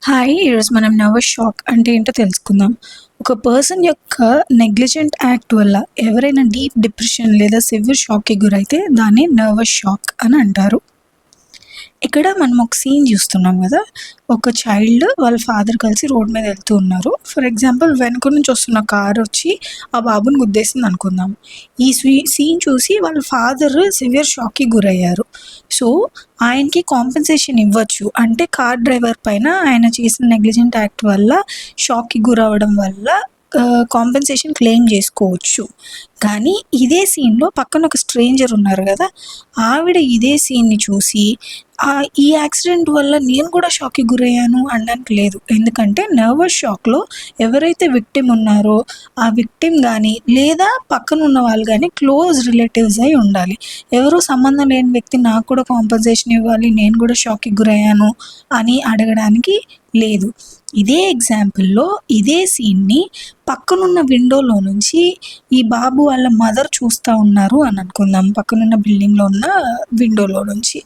Hi! ఈరోజు మనం nervous shock అంటే ఏంటో తెలుసుకుందాం. ఒక పర్సన్ యొక్క నెగ్లిజెంట్ యాక్ట్ వల్ల ఎవరైనా డీప్ డిప్రెషన్ లేదా సివియర్ షాక్‌కి గురైతే దాన్ని నర్వస్ షాక్ అని అంటారు. ఇక్కడ మనం ఒక సీన్ చూస్తున్నాం గదా! ఒక చైల్డ్ వాళ్ళ ఫాదర్ కలిసి రోడ్ మీద వెళ్తూ ఉన్నారు. ఫర్ ఎగ్జాంపుల్ వెనక నుంచి వస్తున్న కారొచ్చి ఆ బాబుని గుద్దేసింది అనుకుందాం. ఈ సీన్ చూసి వాళ్ళ ఫాదర్ సివియర్ షాక్‌కి గురయ్యారు. సో, ఆయనకి కాంపెన్సేషన్ ఇవ్వచ్చు. అంటే కార్ డ్రైవర్ పైన ఆయన చేసిన నెగ్లిజెంట్ యాక్ట్ వల్ల షాక్‌కి గురవ్వడం వల్ల కాంపెన్సేషన్ క్లెయిమ్ జేసుకోవచ్చు. కానీ ఇదే సీన్‌లో పక్కన ఒక స్ట్రేంజర్ ఉన్నారు గదా! ఆవిడ ఇదే సీన్‌ని చూసి ఈ యాక్సిడెంట్ వల్ల నేను కూడా షాక్‌కి గురయ్యాను అనడానికి లేదు. ఎందుకంటే నర్వస్ షాక్‌లో ఎవరైతే విక్టిమ్ ఉన్నారో ఆ విక్టిమ్ గానీ లేదా పక్కన ఉన్న వాళ్ళు గానీ క్లోజ్ రిలేటివ్స్ అయి ఉండాలి. ఎవరో సంబంధం లేని వ్యక్తి నాకు కూడా కాంపెన్సేషన్ ఇవ్వాలి, నేను కూడా షాక్‌కి గురయ్యాను అని అడగడానికి లేదు. ఇదే ఎగ్జాంపుల్‌లో ఇదే సీన్‌ని పక్కనున్న విండోలో నుంచి ఈ బాబు వాళ్ళ మదర్ చూస్తా ఉన్నారు అని అనుకుందాం. పక్కనున్న బిల్డింగ్‌లో ఉన్న విండోలో నుంచి.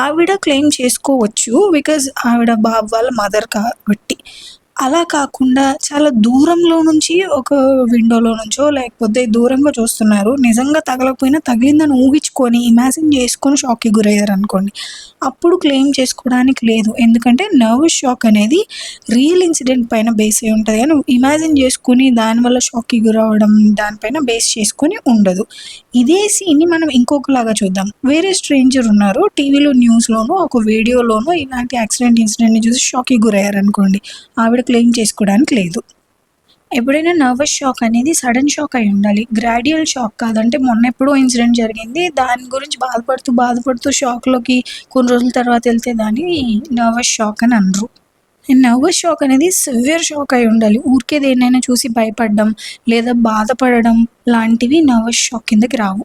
ఆవిడ క్లెయిమ్ చేసుకోవచ్చు. బికాజ్ ఆవిడ బాబు వాళ్ళ మదర్ కాబట్టి. అలా కాకుండా చాలా దూరంలో నుంచి ఒక విండోలో నుంచో లేకపోతే దూరంగా చూస్తున్నారు. నిజంగా తగలకపోయినా తగిలిందని ఊహించుకొని, ఇమాజిన్ చేసుకొని షాక్‌కి గురయ్యారనుకోండి. అప్పుడు క్లెయిమ్ చేసుకోవడానికి లేదు. ఎందుకంటే నర్వస్ షాక్ అనేది రియల్ ఇన్సిడెంట్ పైన బేస్ అయి ఉంటది గానీ ఇమాజిన్ చేసుకొని దానివల్ల షాక్‌కి గురవ్వడం దానిపైన బేస్ చేసుకొని ఉండదు. ఇదే సీన్‌ని మనం ఇంకొకలాగా చూద్దాం. వేరే స్ట్రేంజర్ ఉన్నారు. టీవీలో న్యూస్‌లోనో ఒక వీడియోలోనో ఇలాంటి ఇన్సిడెంట్‌ని చూసి షాక్‌కి గురయ్యారనుకోండి. ఆవిడ క్లెయిమ్ చేసుకోవడానికి లేదు. ఎప్పుడైనా నర్వస్ షాక్ అనేది సడన్ షాక్ అయి ఉండాలి. గ్రాడ్యుయల్ షాక్ కాదు. అంటే మొన్నెప్పుడో ఇన్సిడెంట్ జరిగింది. దాని గురించి బాధపడుతూ షాక్‌లోకి కొన్ని రోజుల తర్వాత ఎళ్తే దాన్ని నర్వస్ షాక్ అని అనరు. నర్వస్ షాక్ అనేది సివియర్ షాక్ అయి ఉండాలి. ఊరికే దేన్నైనా చూసి భయపడడం లేదా బాధపడడం లాంటివి నర్వస్ షాక్ కిందకి రావు.